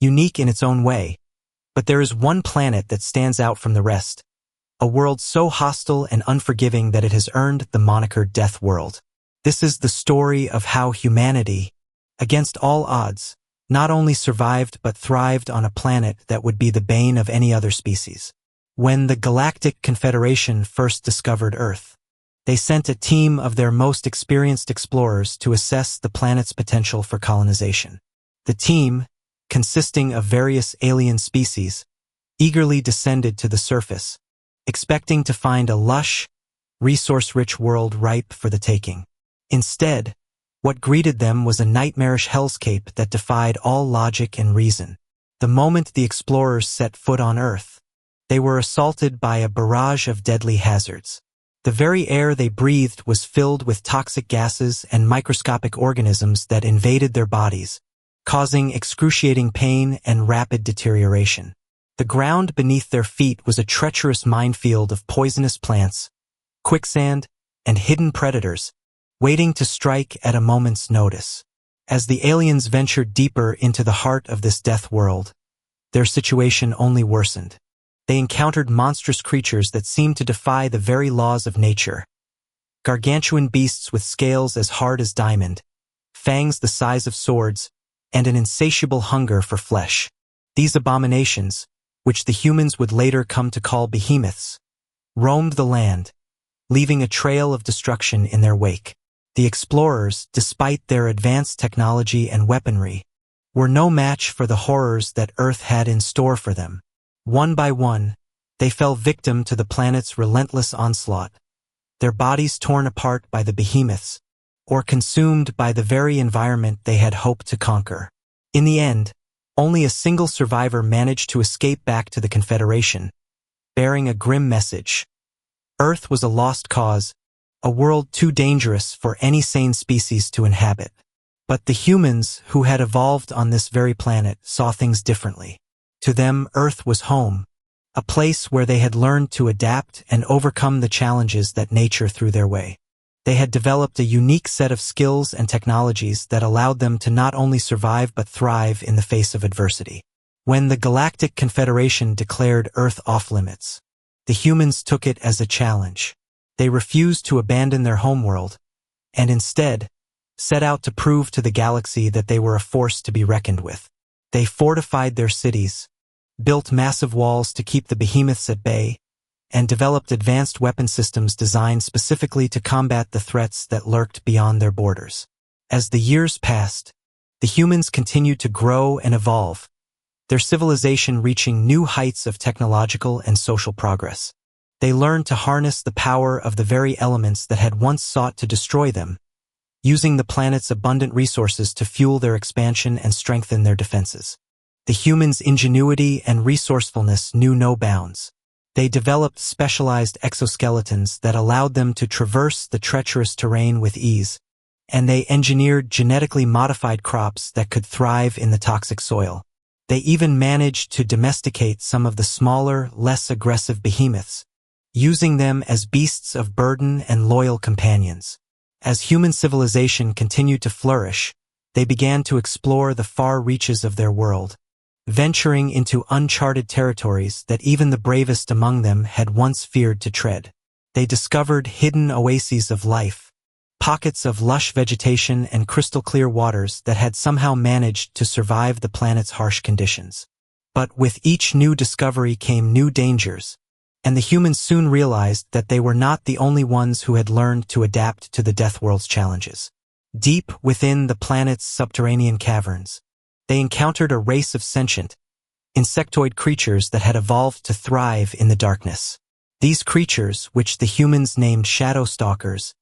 unique in its own way. But there is one planet that stands out from the rest, a world so hostile and unforgiving that it has earned the moniker Death World. This is the story of how humanity, against all odds, not only survived but thrived on a planet that would be the bane of any other species. When the Galactic Confederation first discovered Earth, they sent a team of their most experienced explorers to assess the planet's potential for colonization. The team, consisting of various alien species, eagerly descended to the surface, expecting to find a lush, resource-rich world ripe for the taking. Instead, what greeted them was a nightmarish hellscape that defied all logic and reason. The moment the explorers set foot on Earth, they were assaulted by a barrage of deadly hazards. The very air they breathed was filled with toxic gases and microscopic organisms that invaded their bodies, causing excruciating pain and rapid deterioration. The ground beneath their feet was a treacherous minefield of poisonous plants, quicksand, and hidden predators, waiting to strike at a moment's notice. As the aliens ventured deeper into the heart of this death world, their situation only worsened. They encountered monstrous creatures that seemed to defy the very laws of nature. Gargantuan beasts with scales as hard as diamond, fangs the size of swords, and an insatiable hunger for flesh. These abominations, which the humans would later come to call behemoths, roamed the land, leaving a trail of destruction in their wake. The explorers, despite their advanced technology and weaponry, were no match for the horrors that Earth had in store for them. One by one, they fell victim to the planet's relentless onslaught, their bodies torn apart by the behemoths, or consumed by the very environment they had hoped to conquer. In the end, only a single survivor managed to escape back to the Confederation, bearing a grim message. Earth was a lost cause, a world too dangerous for any sane species to inhabit. But the humans who had evolved on this very planet saw things differently. To them, Earth was home, a place where they had learned to adapt and overcome the challenges that nature threw their way. They had developed a unique set of skills and technologies that allowed them to not only survive but thrive in the face of adversity. When the Galactic Confederation declared Earth off-limits, the humans took it as a challenge. They refused to abandon their homeworld, and instead, set out to prove to the galaxy that they were a force to be reckoned with. They fortified their cities, built massive walls to keep the behemoths at bay, and developed advanced weapon systems designed specifically to combat the threats that lurked beyond their borders. As the years passed, the humans continued to grow and evolve, their civilization reaching new heights of technological and social progress. They learned to harness the power of the very elements that had once sought to destroy them, using the planet's abundant resources to fuel their expansion and strengthen their defenses. The humans' ingenuity and resourcefulness knew no bounds. They developed specialized exoskeletons that allowed them to traverse the treacherous terrain with ease, and they engineered genetically modified crops that could thrive in the toxic soil. They even managed to domesticate some of the smaller, less aggressive behemoths, using them as beasts of burden and loyal companions. As human civilization continued to flourish, they began to explore the far reaches of their world, venturing into uncharted territories that even the bravest among them had once feared to tread. They discovered hidden oases of life, pockets of lush vegetation and crystal-clear waters that had somehow managed to survive the planet's harsh conditions. But with each new discovery came new dangers, and the humans soon realized that they were not the only ones who had learned to adapt to the Death World's challenges. Deep within the planet's subterranean caverns, they encountered a race of sentient, insectoid creatures that had evolved to thrive in the darkness. These creatures, which the humans named shadow stalkers,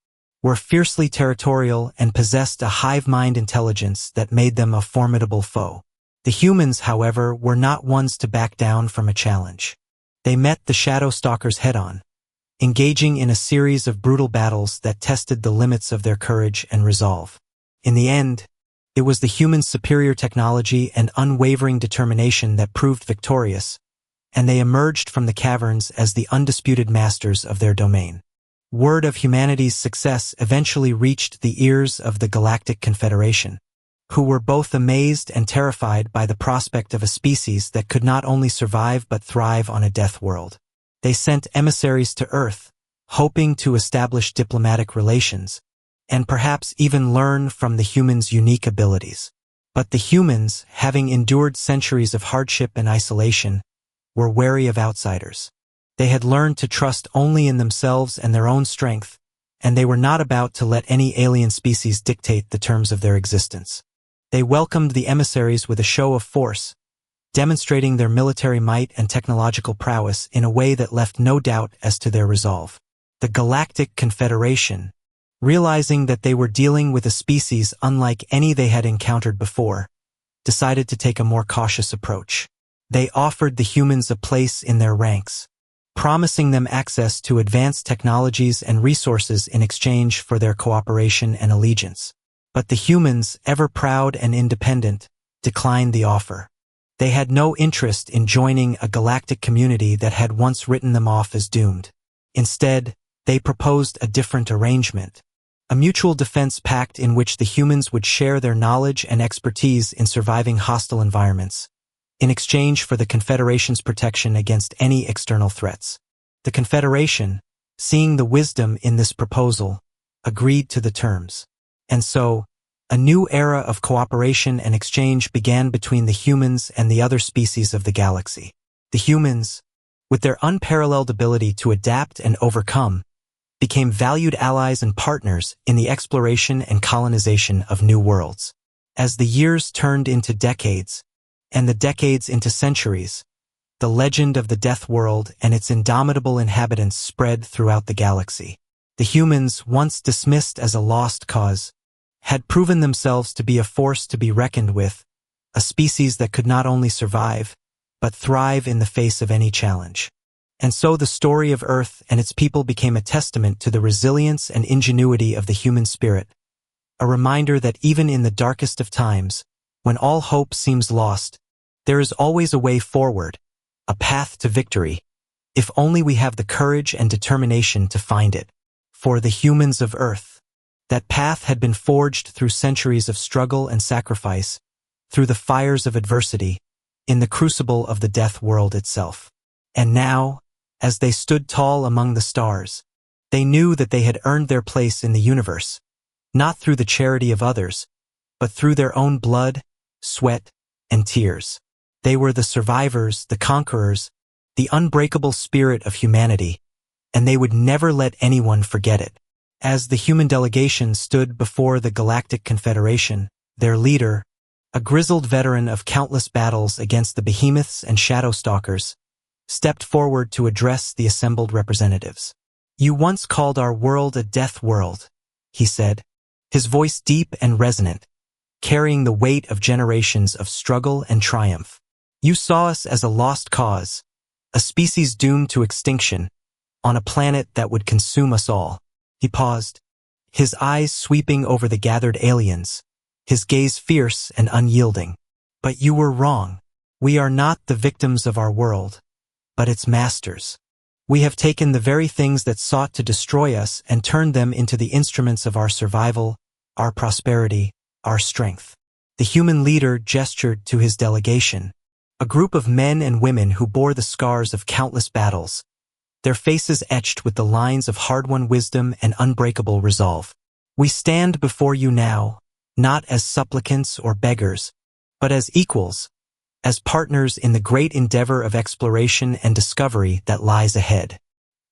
were fiercely territorial and possessed a hive-mind intelligence that made them a formidable foe. The humans, however, were not ones to back down from a challenge. They met the shadow stalkers head-on, engaging in a series of brutal battles that tested the limits of their courage and resolve. In the end, it was the humans' superior technology and unwavering determination that proved victorious, and they emerged from the caverns as the undisputed masters of their domain. Word of humanity's success eventually reached the ears of the Galactic Confederation. who were both amazed and terrified by the prospect of a species that could not only survive but thrive on a death world. They sent emissaries to Earth, hoping to establish diplomatic relations, and perhaps even learn from the humans' unique abilities. But the humans, having endured centuries of hardship and isolation, were wary of outsiders. They had learned to trust only in themselves and their own strength, and they were not about to let any alien species dictate the terms of their existence. They welcomed the emissaries with a show of force, demonstrating their military might and technological prowess in a way that left no doubt as to their resolve. The Galactic Confederation, realizing that they were dealing with a species unlike any they had encountered before, decided to take a more cautious approach. They offered the humans a place in their ranks, promising them access to advanced technologies and resources in exchange for their cooperation and allegiance. But the humans, ever proud and independent, declined the offer. They had no interest in joining a galactic community that had once written them off as doomed. Instead, they proposed a different arrangement, a mutual defense pact in which the humans would share their knowledge and expertise in surviving hostile environments, in exchange for the Confederation's protection against any external threats. The Confederation, seeing the wisdom in this proposal, agreed to the terms. And so, a new era of cooperation and exchange began between the humans and the other species of the galaxy. The humans, with their unparalleled ability to adapt and overcome, became valued allies and partners in the exploration and colonization of new worlds. As the years turned into decades, and the decades into centuries, the legend of the Death World and its indomitable inhabitants spread throughout the galaxy. The humans, once dismissed as a lost cause, had proven themselves to be a force to be reckoned with, a species that could not only survive, but thrive in the face of any challenge. And so the story of Earth and its people became a testament to the resilience and ingenuity of the human spirit, a reminder that even in the darkest of times, when all hope seems lost, there is always a way forward, a path to victory, if only we have the courage and determination to find it. For the humans of Earth, that path had been forged through centuries of struggle and sacrifice, through the fires of adversity, in the crucible of the death world itself. And now, as they stood tall among the stars, they knew that they had earned their place in the universe, not through the charity of others, but through their own blood, sweat, and tears. They were the survivors, the conquerors, the unbreakable spirit of humanity, and they would never let anyone forget it. As the human delegation stood before the Galactic Confederation, their leader, a grizzled veteran of countless battles against the behemoths and shadow stalkers, stepped forward to address the assembled representatives. "You once called our world a death world," he said, his voice deep and resonant, carrying the weight of generations of struggle and triumph. "You saw us as a lost cause, a species doomed to extinction, on a planet that would consume us all." He paused, his eyes sweeping over the gathered aliens, his gaze fierce and unyielding. "But you were wrong. We are not the victims of our world, but its masters. We have taken the very things that sought to destroy us and turned them into the instruments of our survival, our prosperity, our strength." The human leader gestured to his delegation, a group of men and women who bore the scars of countless battles, their faces etched with the lines of hard-won wisdom and unbreakable resolve. "We stand before you now, not as supplicants or beggars, but as equals, as partners in the great endeavor of exploration and discovery that lies ahead."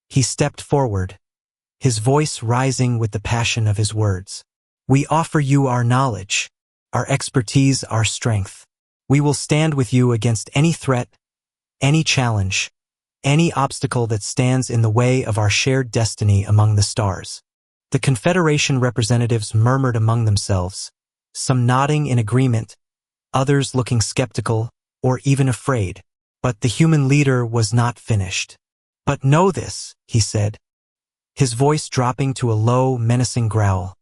He stepped forward, his voice rising with the passion of his words. "We offer you our knowledge, our expertise, our strength. We will stand with you against any threat, any challenge, any obstacle that stands in the way of our shared destiny among the stars." The Confederation representatives murmured among themselves, some nodding in agreement, others looking skeptical or even afraid. But the human leader was not finished. "But know this," he said, his voice dropping to a low, menacing growl.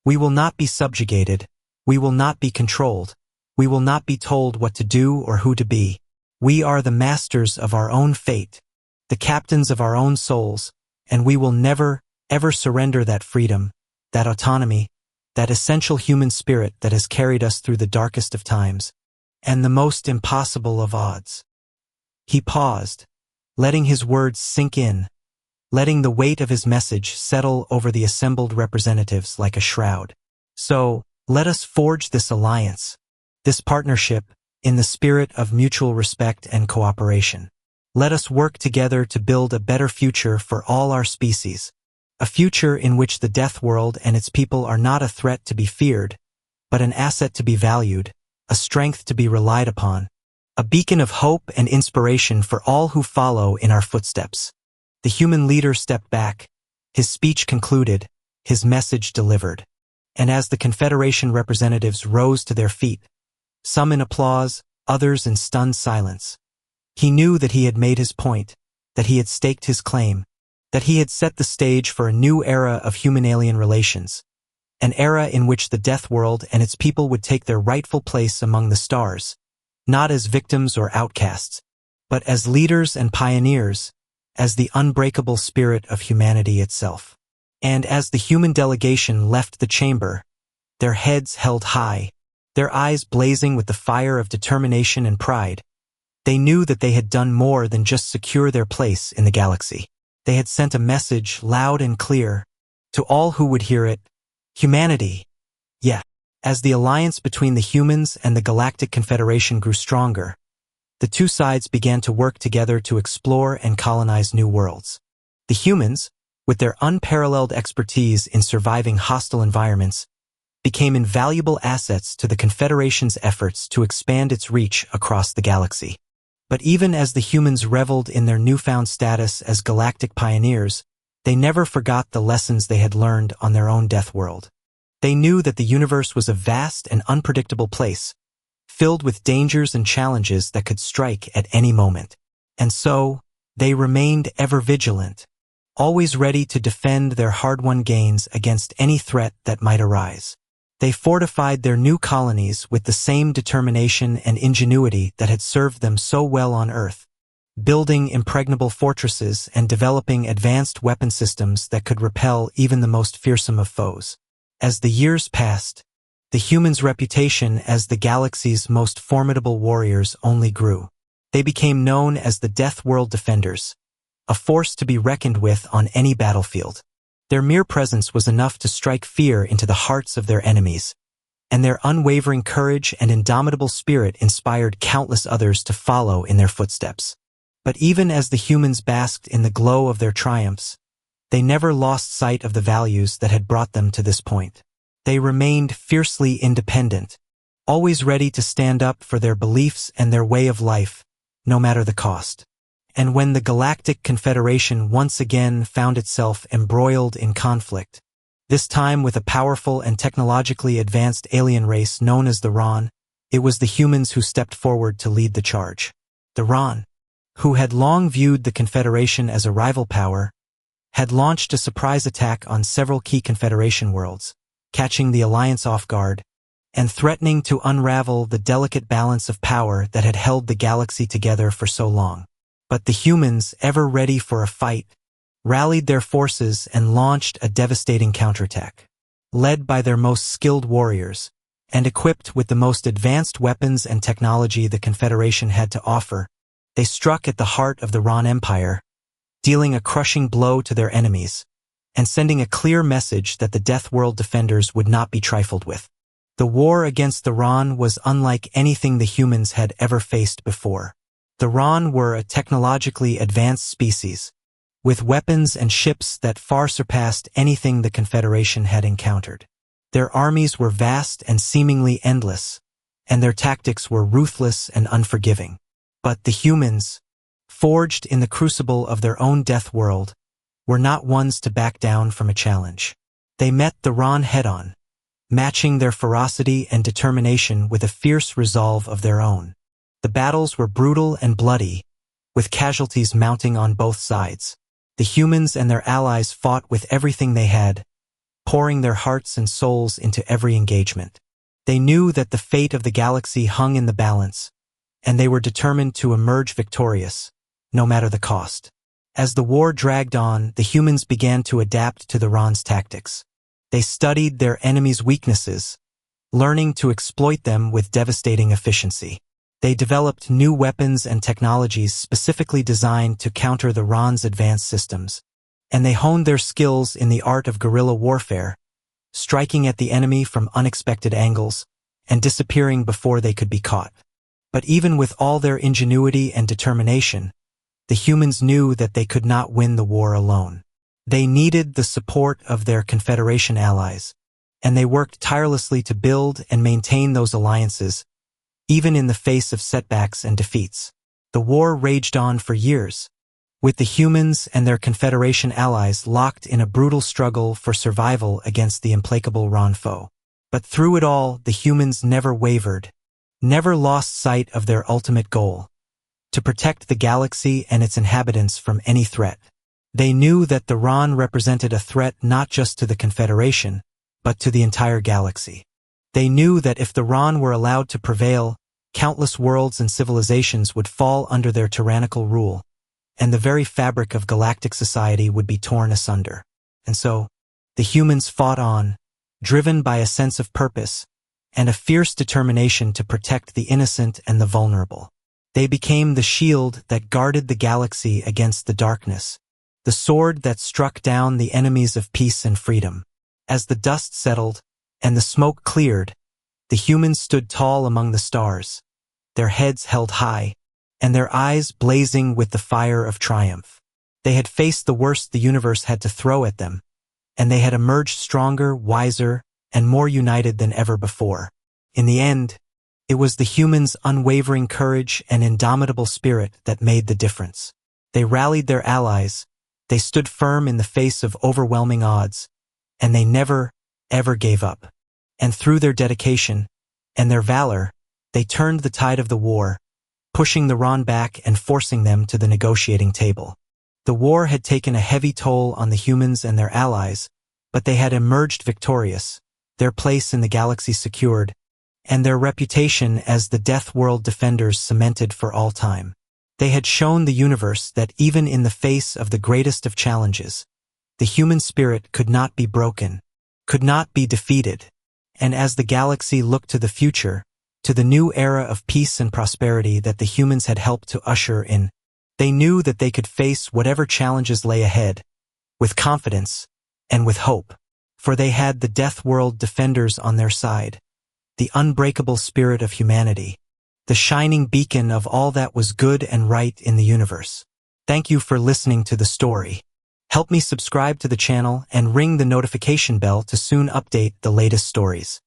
"We will not be subjugated. We will not be controlled. We will not be told what to do or who to be. We are the masters of our own fate, the captains of our own souls, and we will never, ever surrender that freedom, that autonomy, that essential human spirit that has carried us through the darkest of times, and the most impossible of odds. He paused, letting his words sink in, letting the weight of his message settle over the assembled representatives like a shroud. So, let us forge this alliance, this partnership, in the spirit of mutual respect and cooperation. Let us work together to build a better future for all our species, a future in which the death world and its people are not a threat to be feared, but an asset to be valued, a strength to be relied upon, a beacon of hope and inspiration for all who follow in our footsteps. The human leader stepped back, his speech concluded, his message delivered. And as the Confederation representatives rose to their feet, some in applause, others in stunned silence, he knew that he had made his point, that he had staked his claim, that he had set the stage for a new era of human-alien relations, an era in which the death world and its people would take their rightful place among the stars, not as victims or outcasts, but as leaders and pioneers, as the unbreakable spirit of humanity itself. And as the human delegation left the chamber, their heads held high, their eyes blazing with the fire of determination and pride, they knew that they had done more than just secure their place in the galaxy. They had sent a message loud and clear to all who would hear it: humanity. Yeah. As the alliance between the humans and the Galactic Confederation grew stronger, the two sides began to work together to explore and colonize new worlds. The humans, with their unparalleled expertise in surviving hostile environments, became invaluable assets to the Confederation's efforts to expand its reach across the galaxy. But even as the humans reveled in their newfound status as galactic pioneers, they never forgot the lessons they had learned on their own death world. They knew that the universe was a vast and unpredictable place, filled with dangers and challenges that could strike at any moment. And so, they remained ever vigilant, always ready to defend their hard-won gains against any threat that might arise. They fortified their new colonies with the same determination and ingenuity that had served them so well on Earth, building impregnable fortresses and developing advanced weapon systems that could repel even the most fearsome of foes. As the years passed, the humans' reputation as the galaxy's most formidable warriors only grew. They became known as the Death World Defenders, a force to be reckoned with on any battlefield. Their mere presence was enough to strike fear into the hearts of their enemies, and their unwavering courage and indomitable spirit inspired countless others to follow in their footsteps. But even as the humans basked in the glow of their triumphs, they never lost sight of the values that had brought them to this point. They remained fiercely independent, always ready to stand up for their beliefs and their way of life, no matter the cost. And when the Galactic Confederation once again found itself embroiled in conflict, this time with a powerful and technologically advanced alien race known as the Ron, it was the humans who stepped forward to lead the charge. The Ron, who had long viewed the Confederation as a rival power, had launched a surprise attack on several key Confederation worlds, catching the Alliance off guard, and threatening to unravel the delicate balance of power that had held the galaxy together for so long. But the humans, ever ready for a fight, rallied their forces and launched a devastating counterattack. Led by their most skilled warriors, and equipped with the most advanced weapons and technology the Confederation had to offer, they struck at the heart of the Ron Empire, dealing a crushing blow to their enemies, and sending a clear message that the Death World Defenders would not be trifled with. The war against the Ron was unlike anything the humans had ever faced before. The Ron were a technologically advanced species, with weapons and ships that far surpassed anything the Confederation had encountered. Their armies were vast and seemingly endless, and their tactics were ruthless and unforgiving. But the humans, forged in the crucible of their own death world, were not ones to back down from a challenge. They met the Ron head-on, matching their ferocity and determination with a fierce resolve of their own. The battles were brutal and bloody, with casualties mounting on both sides. The humans and their allies fought with everything they had, pouring their hearts and souls into every engagement. They knew that the fate of the galaxy hung in the balance, and they were determined to emerge victorious, no matter the cost. As the war dragged on, the humans began to adapt to the Ron's tactics. They studied their enemies' weaknesses, learning to exploit them with devastating efficiency. They developed new weapons and technologies specifically designed to counter the Ron's advanced systems, and they honed their skills in the art of guerrilla warfare, striking at the enemy from unexpected angles and disappearing before they could be caught. But even with all their ingenuity and determination, the humans knew that they could not win the war alone. They needed the support of their Confederation allies, and they worked tirelessly to build and maintain those alliances, even in the face of setbacks and defeats. The war raged on for years, with the humans and their Confederation allies locked in a brutal struggle for survival against the implacable Ron foe. But through it all, the humans never wavered, never lost sight of their ultimate goal: to protect the galaxy and its inhabitants from any threat. They knew that the Ron represented a threat not just to the Confederation, but to the entire galaxy. They knew that if the Ron were allowed to prevail, countless worlds and civilizations would fall under their tyrannical rule, and the very fabric of galactic society would be torn asunder. And so, the humans fought on, driven by a sense of purpose and a fierce determination to protect the innocent and the vulnerable. They became the shield that guarded the galaxy against the darkness, the sword that struck down the enemies of peace and freedom. As the dust settled and the smoke cleared, the humans stood tall among the stars, their heads held high, and their eyes blazing with the fire of triumph. They had faced the worst the universe had to throw at them, and they had emerged stronger, wiser, and more united than ever before. In the end, it was the humans' unwavering courage and indomitable spirit that made the difference. They rallied their allies, they stood firm in the face of overwhelming odds, and they never, ever gave up. And through their dedication and their valor, they turned the tide of the war, pushing the Ron back and forcing them to the negotiating table. The war had taken a heavy toll on the humans and their allies, but they had emerged victorious, their place in the galaxy secured, and their reputation as the Death World defenders cemented for all time. They had shown the universe that even in the face of the greatest of challenges, the human spirit could not be broken, could not be defeated. And as the galaxy looked to the future, to the new era of peace and prosperity that the humans had helped to usher in, they knew that they could face whatever challenges lay ahead, with confidence and with hope. For they had the Death World defenders on their side, the unbreakable spirit of humanity, the shining beacon of all that was good and right in the universe. Thank you for listening to the story. Help me subscribe to the channel and ring the notification bell to soon update the latest stories.